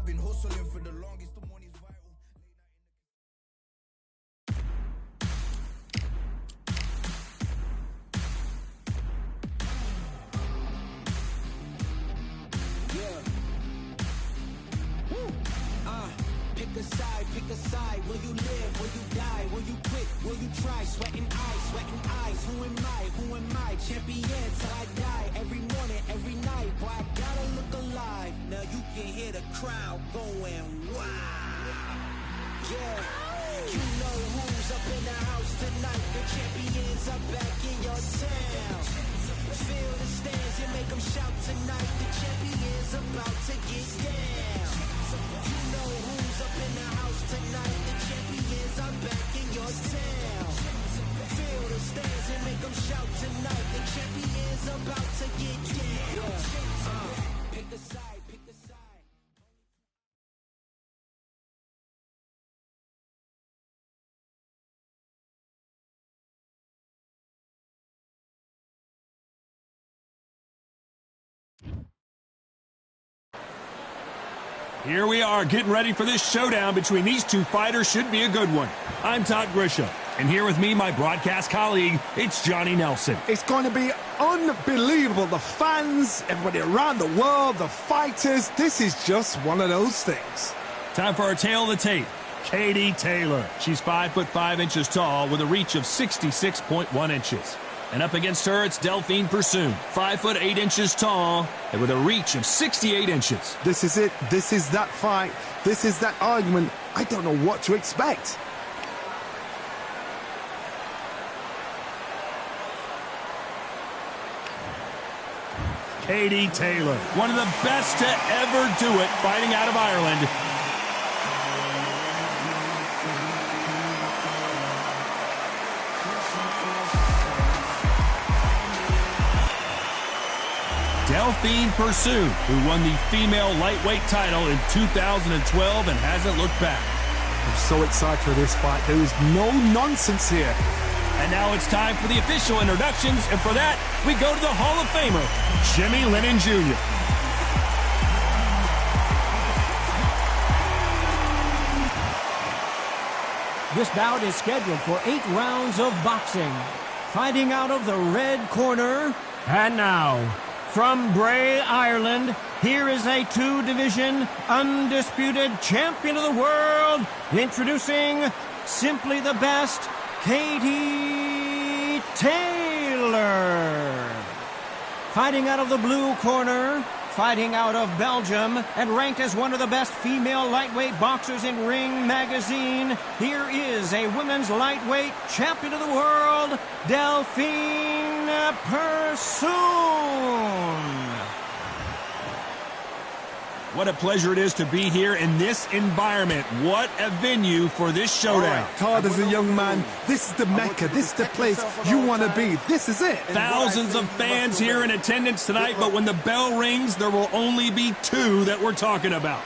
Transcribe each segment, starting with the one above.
been hustling for the longest, the money's vital. Pick a side. Will you live? Will you die? Will you quit? Will you try? Sweating eyes. Who am I? Champion till I die. Every morning, every night. Boy, I gotta look alive. Now you can hear the crowd going wow. Yeah. You know who's up in the house tonight. The champions are back in your town. Feel the stands and make them shout tonight. The champions about to get down. You know who's up in the house tonight. The champions are back in your town. Feel the stands and make them shout tonight. The champions about to get down. Pick a side, pick a side. Here we are getting ready for this showdown between these two fighters. Should be a good one. I'm Todd Grisham, and here with me, my broadcast colleague, it's Johnny Nelson. It's going to be unbelievable. The fans, everybody around the world, the fighters. This is just one of those things. Time for our tail of the tape. Katie Taylor. She's 5'5" tall with a reach of 66.1 inches. And up against her, it's Delphine Persoon, 5'8" tall, and with a reach of 68 inches. This is it. This is that fight. This is that argument. I don't know what to expect. Katie Taylor, one of the best to ever do it, fighting out of Ireland. Delphine Persoon, who won the female lightweight title in 2012 and hasn't looked back. I'm so excited for this fight. There is no nonsense here. And now it's time for the official introductions, and for that, we go to the Hall of Famer, Jimmy Lennon Jr. This bout is scheduled for 8 rounds of boxing. Fighting out of the red corner, and now, from Bray, Ireland, here is a 2-division undisputed champion of the world, introducing simply the best, Katie Taylor. Fighting out of the blue corner, fighting out of Belgium, and ranked as one of the best female lightweight boxers in Ring Magazine, here is a women's lightweight champion of the world, Delphine Persoon. What a pleasure it is to be here in this environment. What a venue for this showdown. Todd, as a young man, this is the Mecca. This is the place you want to be. This is it. Thousands of fans here in attendance tonight, but when the bell rings, there will only be 2 that we're talking about.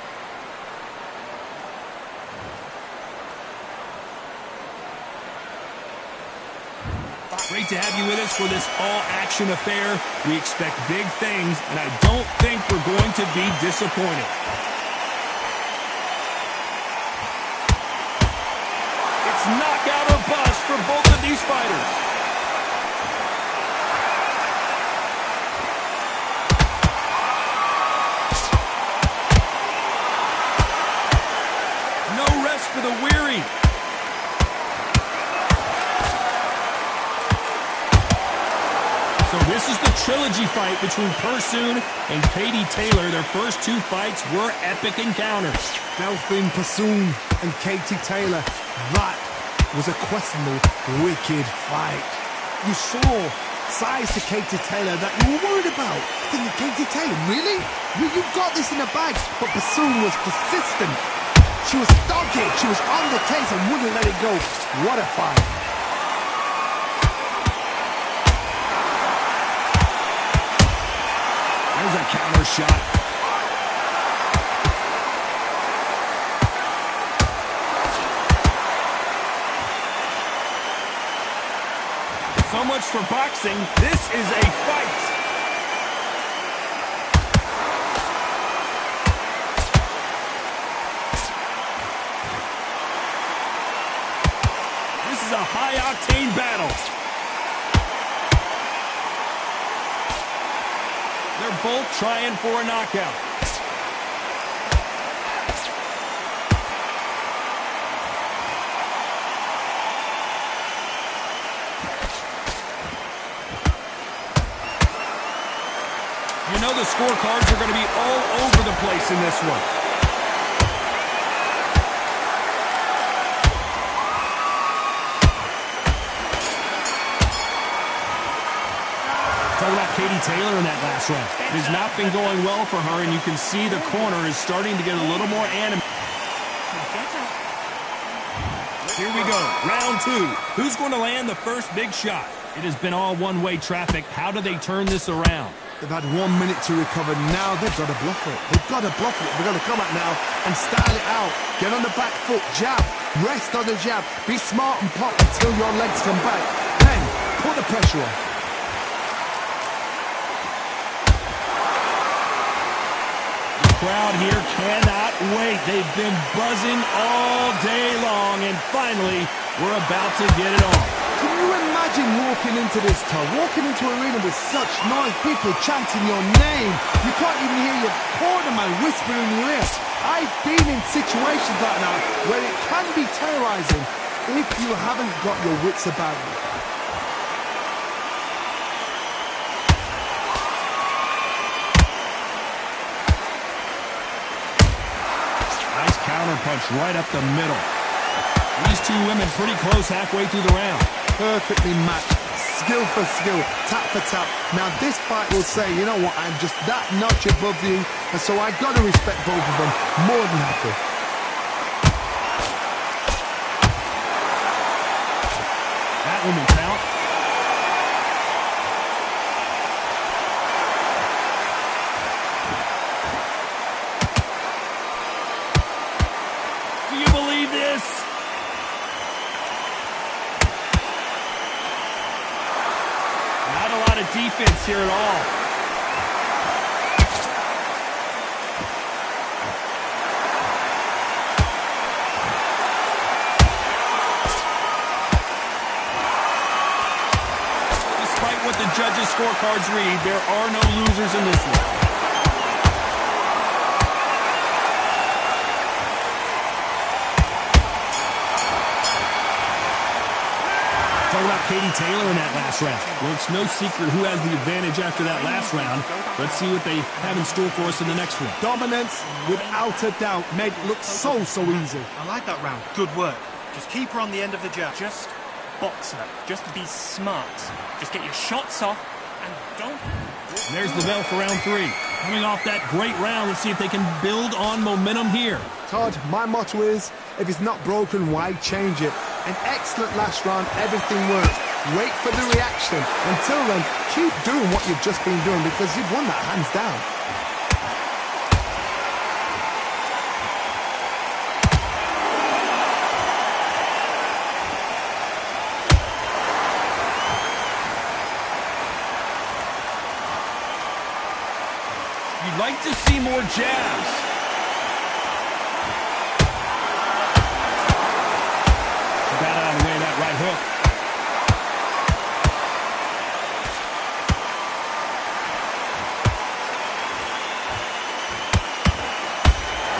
Great to have you with us for this all-action affair. We expect big things, and I don't think we're going to be disappointed. It's knockout or bust for both of these fighters. No rest for the weary. So this is the trilogy fight between Persoon and Katie Taylor. Their first 2 fights were epic encounters. Delphine Persoon and Katie Taylor. That was a questionable, wicked fight. You saw size to Katie Taylor that you were worried about. Thinking, Katie Taylor, really? You've got this in the bag. But Persoon was persistent. She was dogged. She was on the case and wouldn't let it go. What a fight. There's a counter shot. So much for boxing. This is a fight. high-octane battle. They're both trying for a knockout. You know the scorecards are going to be all over the place in this one. Talk about Katie Taylor in that last round. It has not been going well for her, and you can see the corner is starting to get a little more animated. Here we go, round two. Who's going to land the first big shot? It has been all one-way traffic. How do they turn this around? They've had 1 minute to recover. Now they've got to bluff it. They've got to bluff it. They've got to come out now and style it out. Get on the back foot, jab, rest on the jab. Be smart and pop until your legs come back. Then put the pressure on. The crowd here cannot wait. They've been buzzing all day long, and finally, we're about to get it on. Can you imagine walking into this town, walking into an arena with such noise, people chanting your name? You can't even hear your cornerman whispering in your ear. I've been in situations like that where it can be terrorizing if you haven't got your wits about you. Nice counter punch right up the middle. These two women pretty close halfway through the round. Perfectly matched, skill for skill, tap for tap. Now this fight will say, you know what, I'm just that notch above you, and so I've got to respect both of them more than happy. That one will count. Do you believe this? Not a lot of defense here at all. Despite what the judges' scorecards read, there are no losers in this one. Talk about Katie Taylor in that last round. Well, it's no secret who has the advantage after that last round. Let's see what they have in store for us in the next one. Dominance, without a doubt, made it look so easy. I like that round. Good work. Just keep her on the end of the jab. Just box her. Just be smart. Just get your shots off and don't... And there's the bell for round three. Coming off that great round, let's see if they can build on momentum here. Todd, my motto is, if it's not broken, why change it? An excellent last round, everything works. Wait for the reaction. Until then, keep doing what you've just been doing because you've won that hands down. You'd like to see more jabs. Got out of the way of that right hook.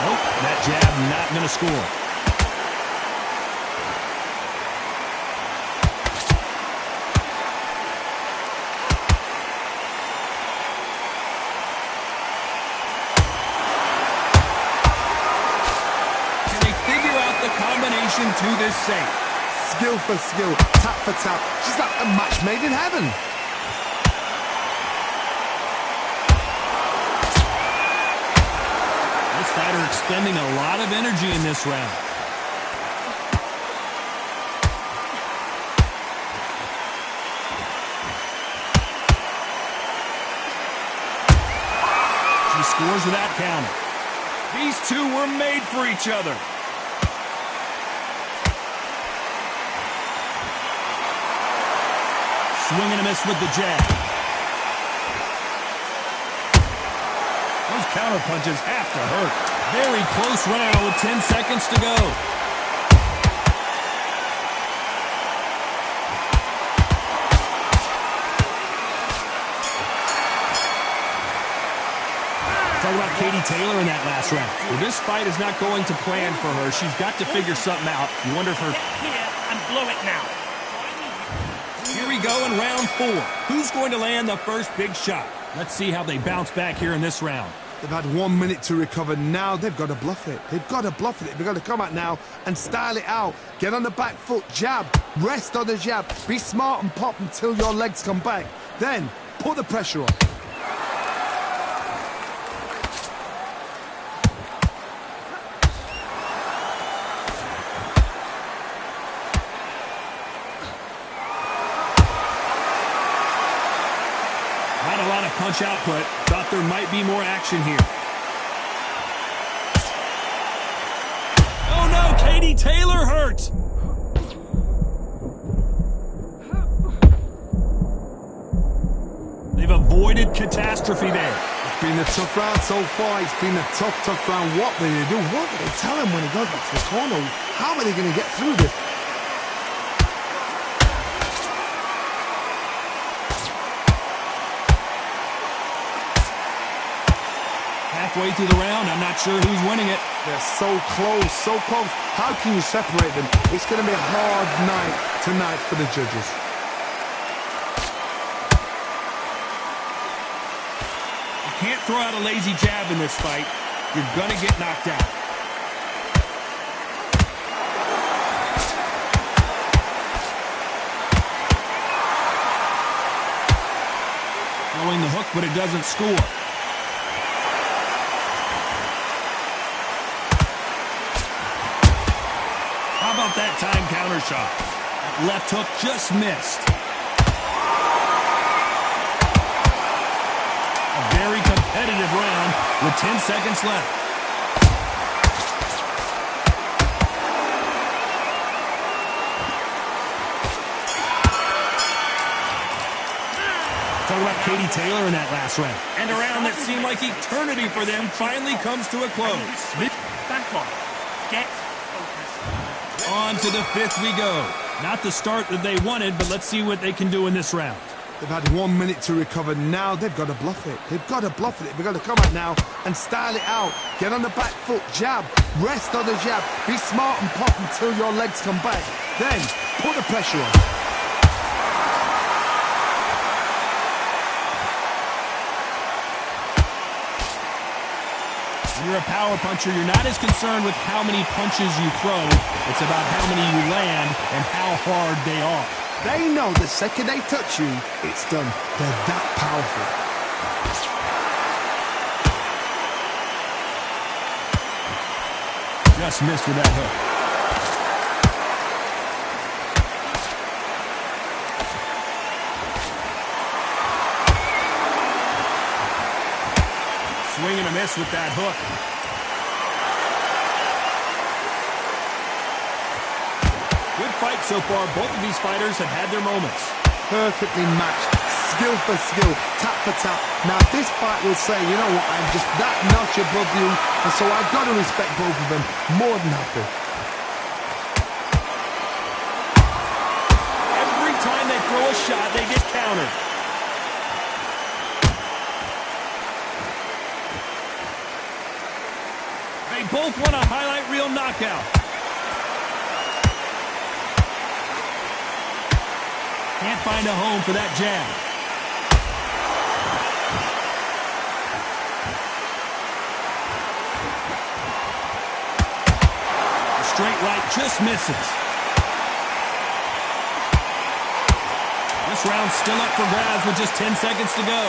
Nope, that jab not going to score. Can they figure out the combination to this safe? Skill for skill, tap for tap, just like a match made in heaven. This fighter expending a lot of energy in this round. She scores with that counter. These two were made for each other. Swing and a miss with the jab. Those counter punches have to hurt. Very close round with 10 seconds to go. Talk about Katie Taylor in that last round. Well, this fight is not going to plan for her. She's got to figure something out. You wonder if her... Get here and blow it now. Here we go in round 4. Who's going to land the first big shot? Let's see how they bounce back here in this round. They've had 1 minute to recover. Now they've got to bluff it. They've got to bluff it. They've got to come out now and style it out. Get on the back foot, jab, rest on the jab. Be smart and pop until your legs come back. Then put the pressure on. Not a lot of punch output. Thought there might be more action here. Oh no, Katie Taylor hurt! They've avoided catastrophe there. It's been a tough round so far. It's been a tough round. What will they do? What will they tell him when he goes back to the corner? How are they going to get through this? Halfway through the round, I'm not sure who's winning it. They're so close, so close. How can you separate them? It's going to be a hard night tonight for the judges. You can't throw out a lazy jab in this fight. You're going to get knocked out. Throwing the hook, but it doesn't score. How about that time counter shot? That left hook just missed. A very competitive round with 10 seconds left. Talk about Katie Taylor in that last round. And a round that seemed like eternity for them finally comes to a close. Back on. Get focused. On to the 5th we go. Not the start that they wanted, but let's see what they can do in this round. They've had 1 minute to recover. Now they've got to bluff it. They've got to bluff it. They've got to come out now and style it out. Get on the back foot, jab, rest on the jab. Be smart and pop until your legs come back. Then put the pressure on. When you're a power puncher, you're not as concerned with how many punches you throw. It's about how many you land and how hard they are. They know the second they touch you, it's done. They're that powerful. Just missed with that hook. Swing and a miss with that hook. Good fight so far. Both of these fighters have had their moments. Perfectly matched, skill for skill, tap for tap. Now this fight will say, you know what, I'm just that notch above you, and so I've got to respect both of them more than happy. Every time they throw a shot, they get countered. They both want a highlight reel knockout. Can't find a home for that jab. The straight right just misses. This round's still up for grabs with just 10 seconds to go.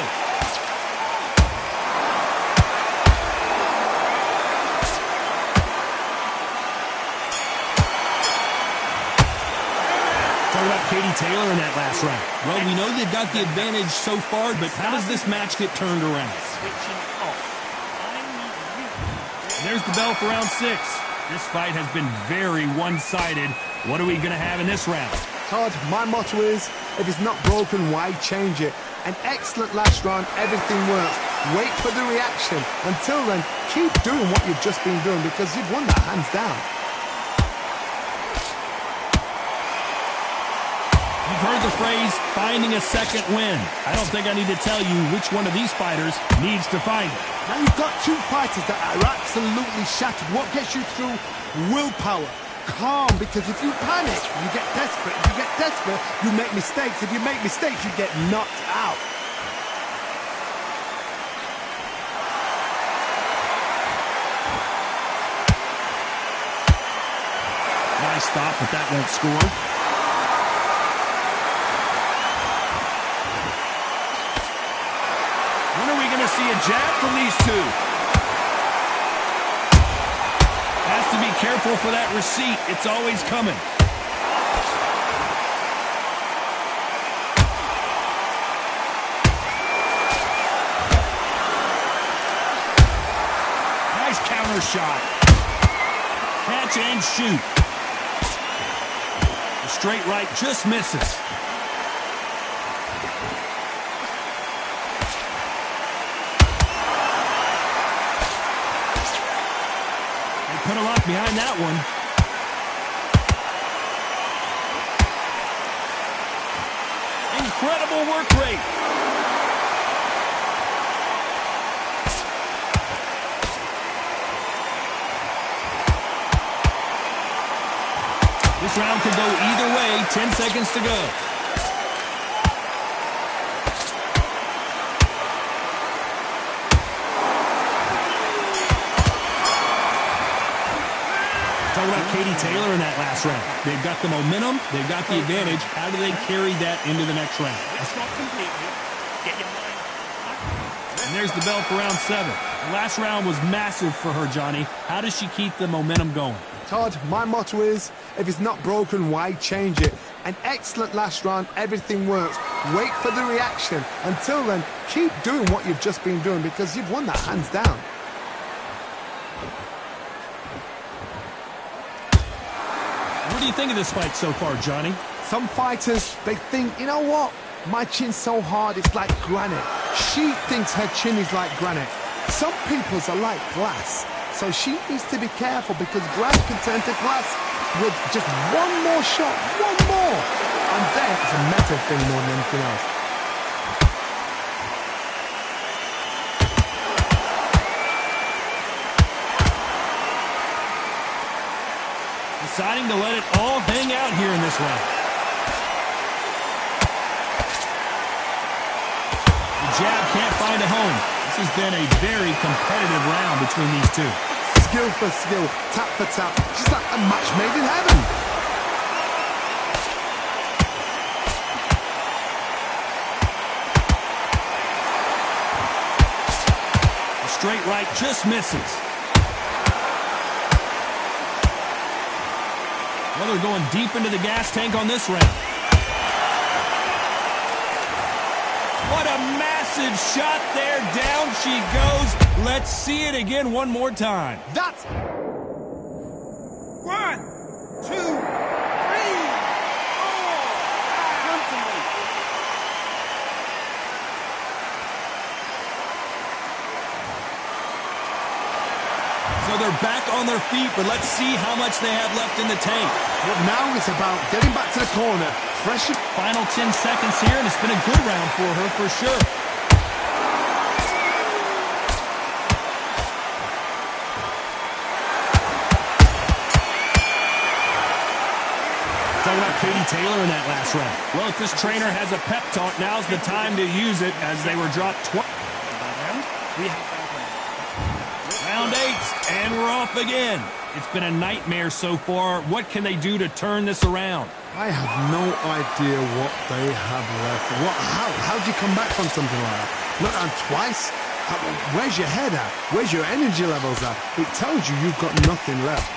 About Katie Taylor in that last round. Well, we know they've got the advantage so far, but how does this match get turned around? Switching off. There's the bell for round 6. This fight has been very one-sided. What are we going to have in this round? Todd, my motto is, if it's not broken, why change it? An excellent last round, everything works. Wait for the reaction. Until then, keep doing what you've just been doing because you've won that hands down. You've heard the phrase, finding a second win. I don't think I need to tell you which one of these fighters needs to find it. Now you've got two fighters that are absolutely shattered. What gets you through? Willpower. Calm, because if you panic, you get desperate. If you get desperate, you make mistakes. If you make mistakes, you get knocked out. Nice stop, but that won't score. When are we going to see a jab from these two? Has to be careful for that receipt. It's always coming. Nice counter shot. Catch and shoot. The straight right just misses. Put a lot behind that one. Incredible work rate. This round could go either way. 10 seconds to go. Talk about Katie Taylor in that last round. They've got the momentum. They've got the advantage. How do they carry that into the next round? It's not completely. Get your mind. And there's the bell for round 7. The last round was massive for her, Johnny. How does she keep the momentum going? Todd, my motto is, if it's not broken, why change it? An excellent last round, everything works. Wait for the reaction. Until then, keep doing what you've just been doing because you've won that hands down. What do you think of this fight so far, Johnny? Some fighters, they think, you know what? My chin's so hard, it's like granite. She thinks her chin is like granite. Some people's are like glass. So she needs to be careful because glass can turn to glass with just one more shot, one more. And then it's a mental thing more than anything else. Deciding to let it all hang out here in this round. The jab can't find a home. This has been a very competitive round between these two. Skill for skill, tap for tap, just like a match made in heaven. The straight right just misses. Well, they're going deep into the gas tank on this round. What a massive shot there. Down she goes. Let's see it again one more time. That's... 1, 2, 3, 4. So they're back on their feet, but let's see how much they have left in the tank. Well, now it's about getting back to the corner. Fresh. Final 10 seconds here, and it's been a good round for her for sure. Talking about Katie Taylor in that last round. Well, if this trainer has a pep talk, now's the time to use it as they were dropped twice. Round 8, and we're off again. It's been a nightmare so far. What can they do to turn this around? I have no idea what they have left. How do you come back from something like that? Not on twice? Where's your head at? Where's your energy levels at? It tells you you've got nothing left.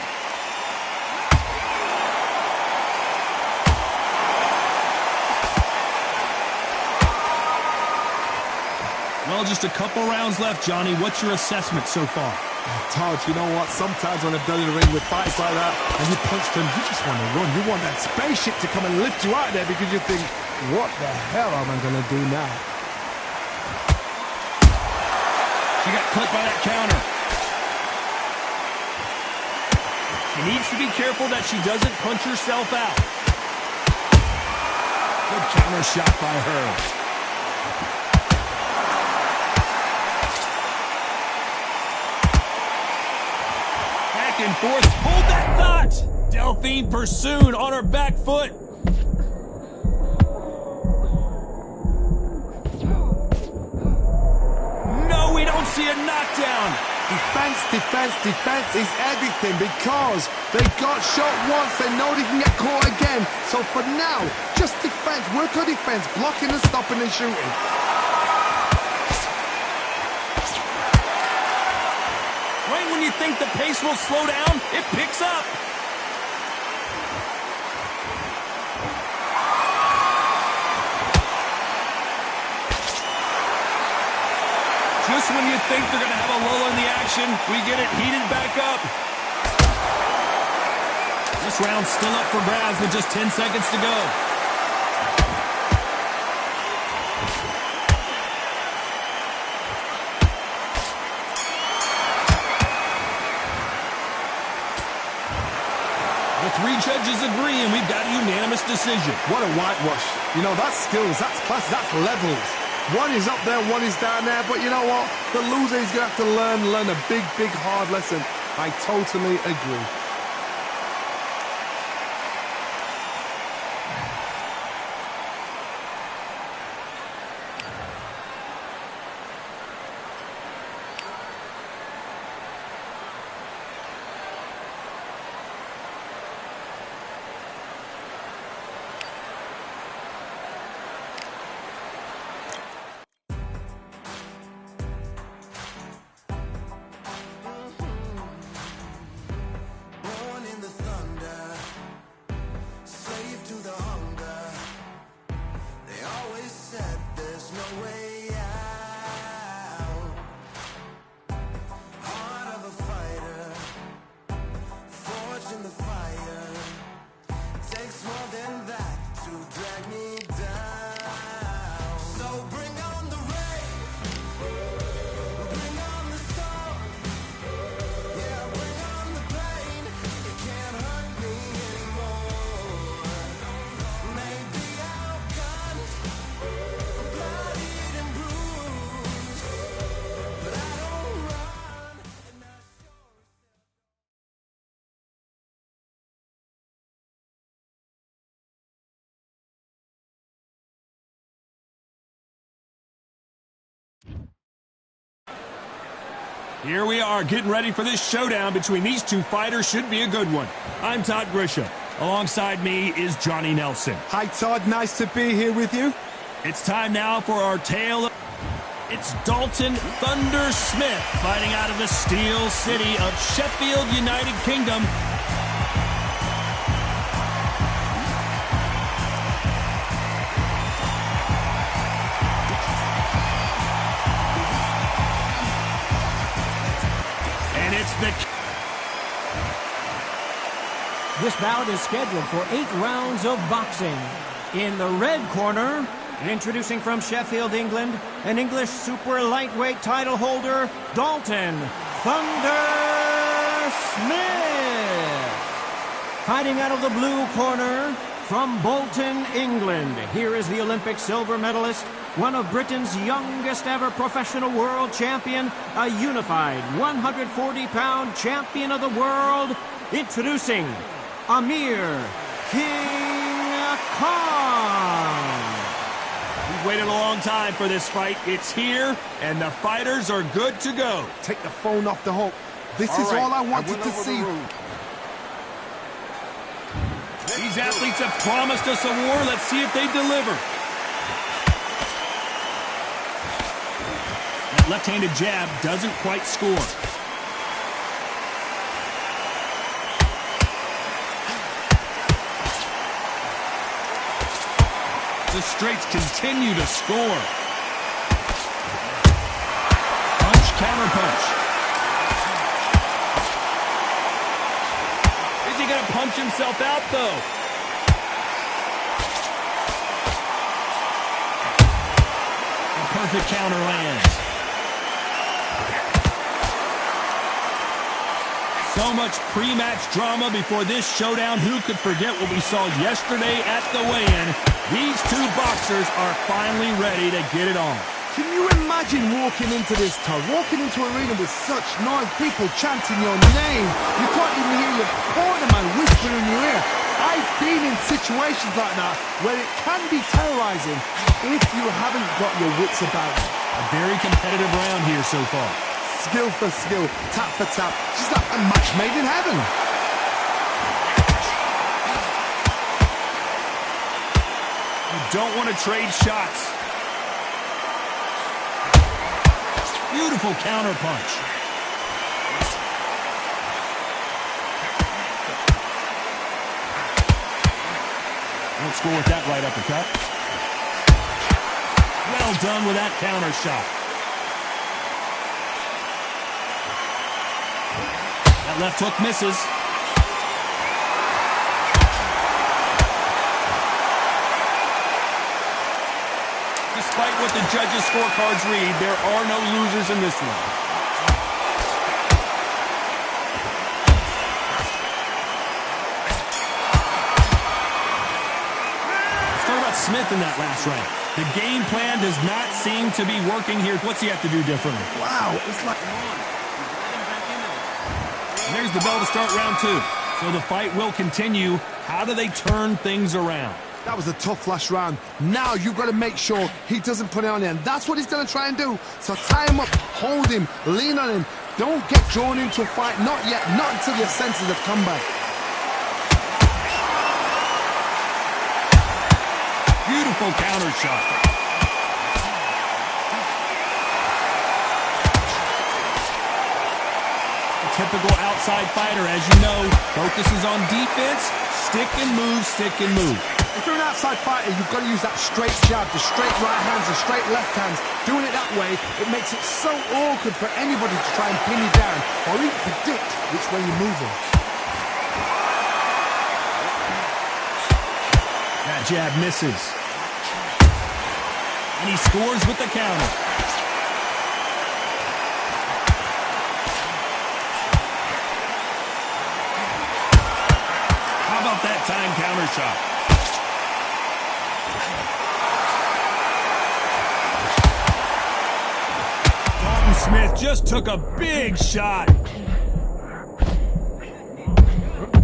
Well, just a couple rounds left, Johnny. What's your assessment so far? Todd, you know what? Sometimes when I've done in the ring with fights like that, and you punch them, you just want to run. You want that spaceship to come and lift you out there because you think, what the hell am I going to do now? She got clipped by that counter. She needs to be careful that she doesn't punch herself out. Good counter shot by her. Back and forth. Hold that thought. Delphine Pursoon on her back foot. No, we don't see a knockdown. Defense, defense, defense is everything because they got shot once, they know they can get caught again. So for now, just defense, work on defense, blocking and stopping and shooting. Right when you think the pace will slow down, it picks up. Just when you think they're going to have a lull in the action, we get it heated back up. This round's still up for grabs with just 10 seconds to go. The three judges agree, and we've got a unanimous decision. What a whitewash. You know, that's skills, that's class, that's levels. One is up there, one is down there, but you know what? The loser is going to have to learn a big, big, hard lesson. I totally agree. Here we are, getting ready for this showdown between these two fighters. Should be a good one. I'm Todd Grisham. Alongside me is Johnny Nelson. Hi, Todd. Nice to be here with you. It's time now for our tale. It's Dalton Thunder Smith fighting out of the Steel City of Sheffield, United Kingdom. This bout is scheduled for 8 rounds of boxing. In the red corner, introducing from Sheffield, England, an English super lightweight title holder, Dalton Thunder Smith. Fighting out of the blue corner, from Bolton, England, here is the Olympic silver medalist, one of Britain's youngest ever professional world champion, a unified 140-pound champion of the world, introducing Amir King Khan. We've waited a long time for this fight. It's here, and the fighters are good to go. Take the phone off the hook. This is all I wanted to see. These athletes have promised us a war. Let's see if they deliver. That left-handed jab doesn't quite score. The straights continue to score. Punch, counter punch. Is he going to punch himself out, though? A perfect counter lands. So much pre-match drama before this showdown. Who could forget what we saw yesterday at the weigh-in? These two boxers are finally ready to get it on. Can you imagine walking into this, Todd? Walking into an arena with such noise, people chanting your name. You can't even hear your corner man whispering in your ear. I've been in situations like that where it can be terrorizing if you haven't got your wits about you. A very competitive round here so far. Skill for skill, tap for tap. Just like a match made in heaven. You don't want to trade shots. Beautiful counter punch. Won't score with that right uppercut. Well done with that counter shot. That left hook misses. Despite what the judges' scorecards read, there are no losers in this one. Let's talk about Smith in that last round. The game plan does not seem to be working here. What's he have to do differently? Wow, it's like... And there's the bell to start round two. So the fight will continue. How do they turn things around? That was a tough last round. Now you've got to make sure he doesn't put it on the end. That's what he's going to try and do. So tie him up, hold him, lean on him. Don't get drawn into a fight. Not yet. Not until your senses have come back. Beautiful counter shot. A typical outside fighter, as you know, focuses on defense, stick and move, stick and move. If you're an outside fighter, you've got to use that straight jab, the straight right hands, the straight left hands. Doing it that way, it makes it so awkward for anybody to try and pin you down or even predict which way you're moving. That jab misses. And he scores with the counter. How about that time counter shot? Smith just took a big shot.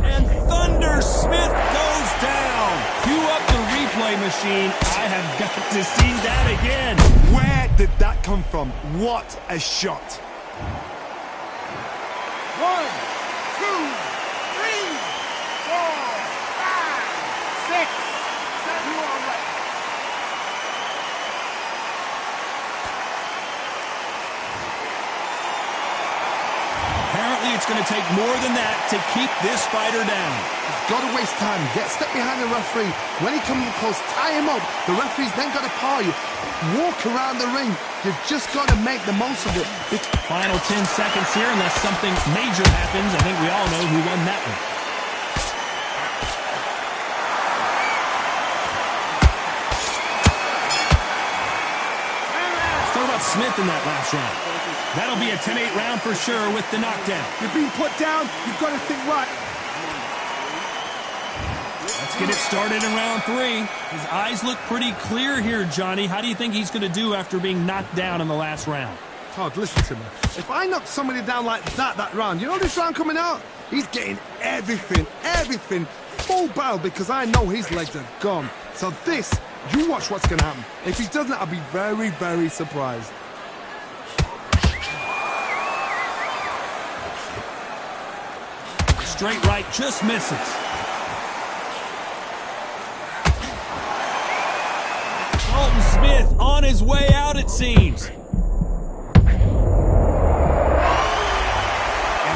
And Thunder Smith goes down. Cue up the replay machine. I have got to see that again. Where did that come from? What a shot. 1, 2, 3, 4, 5, 6, 7, you are right. Apparently it's going to take more than that to keep this fighter down. He's got to waste time. Get step behind the referee. When he comes close, tie him up. The referee's then got to paw you. Walk around the ring. You've just got to make the most of it. Final 10 seconds here, unless something major happens. I think we all know who won that one. Let's talk about Smith in that last round. That'll be a 10-8 round for sure with the knockdown. You're being put down. You've got to think right. Let's get it started in round three. His eyes look pretty clear here, Johnny. How do you think he's going to do after being knocked down in the last round? Todd, listen to me. If I knock somebody down like that round, you know this round coming out? He's getting everything, full barrel because I know his legs are gone. So this, you watch what's going to happen. If he doesn't, I'll be very, very surprised. Straight right just misses. Dalton Smith on his way out, it seems. And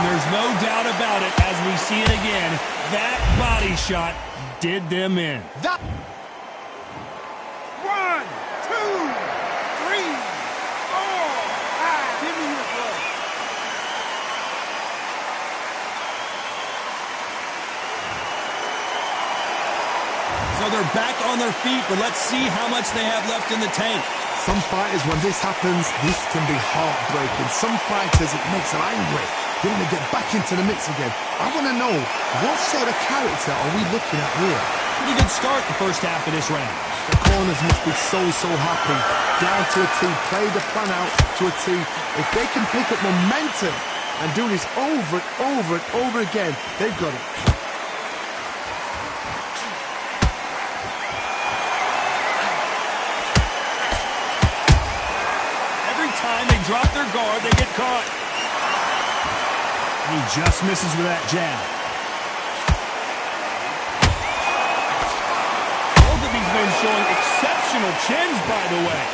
there's no doubt about it, as we see it again, that body shot did them in. That 1, 2, 3, 4, 5. Give me your blood. So they're back on their feet, but let's see how much they have left in the tank. Some fighters, when this happens, this can be heartbreaking. Some fighters, it makes them angry. They're going to get back into the mix again. I want to know, what sort of character are we looking at here? Pretty good start the first half of this round. The corners must be so happy. Down to a T, play the plan out to a T. If they can pick up momentum and do this over and over and over again, they've got it. Every time they drop their guard, they get caught. He just misses with that jab. Both of these men showing exceptional chins, by the way.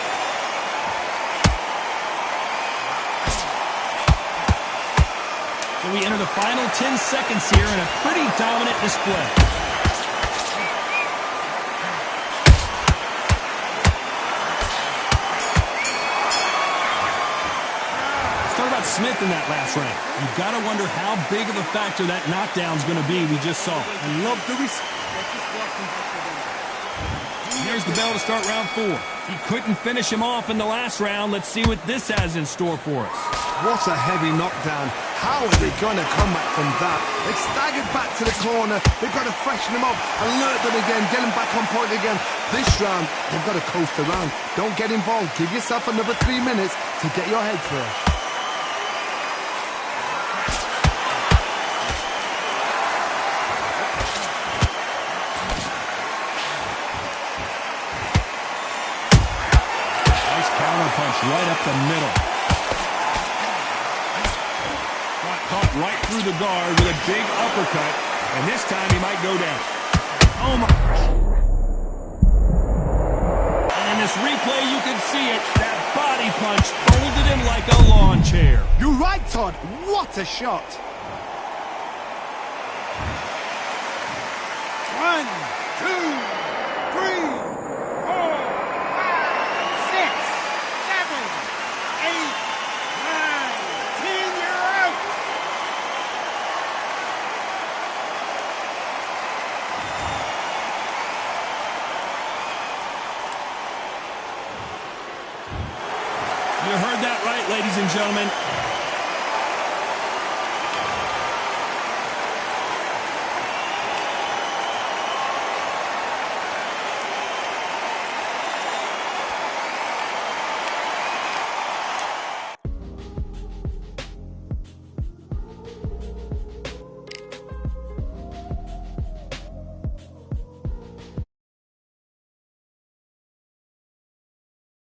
So we enter the final 10 seconds here in a pretty dominant display. Smith in that last round. You've got to wonder how big of a factor that knockdown's going to be we just saw. I love the Here's the bell to start round 4. He couldn't finish him off in the last round. Let's see what this has in store for us. What a heavy knockdown. How are they going to come back from that? They've staggered back to the corner. They've got to freshen them up, alert them again, get them back on point again. This round, they've got to coast around. Don't get involved. Give yourself another 3 minutes to get your head clear. Punch right up the middle. Got caught right through the guard with a big uppercut, and this time he might go down. Oh my. And in this replay, you can see it. That body punch folded him like a lawn chair. You're right, Todd. What a shot. 1, 2, 3. You heard that right, ladies and gentlemen.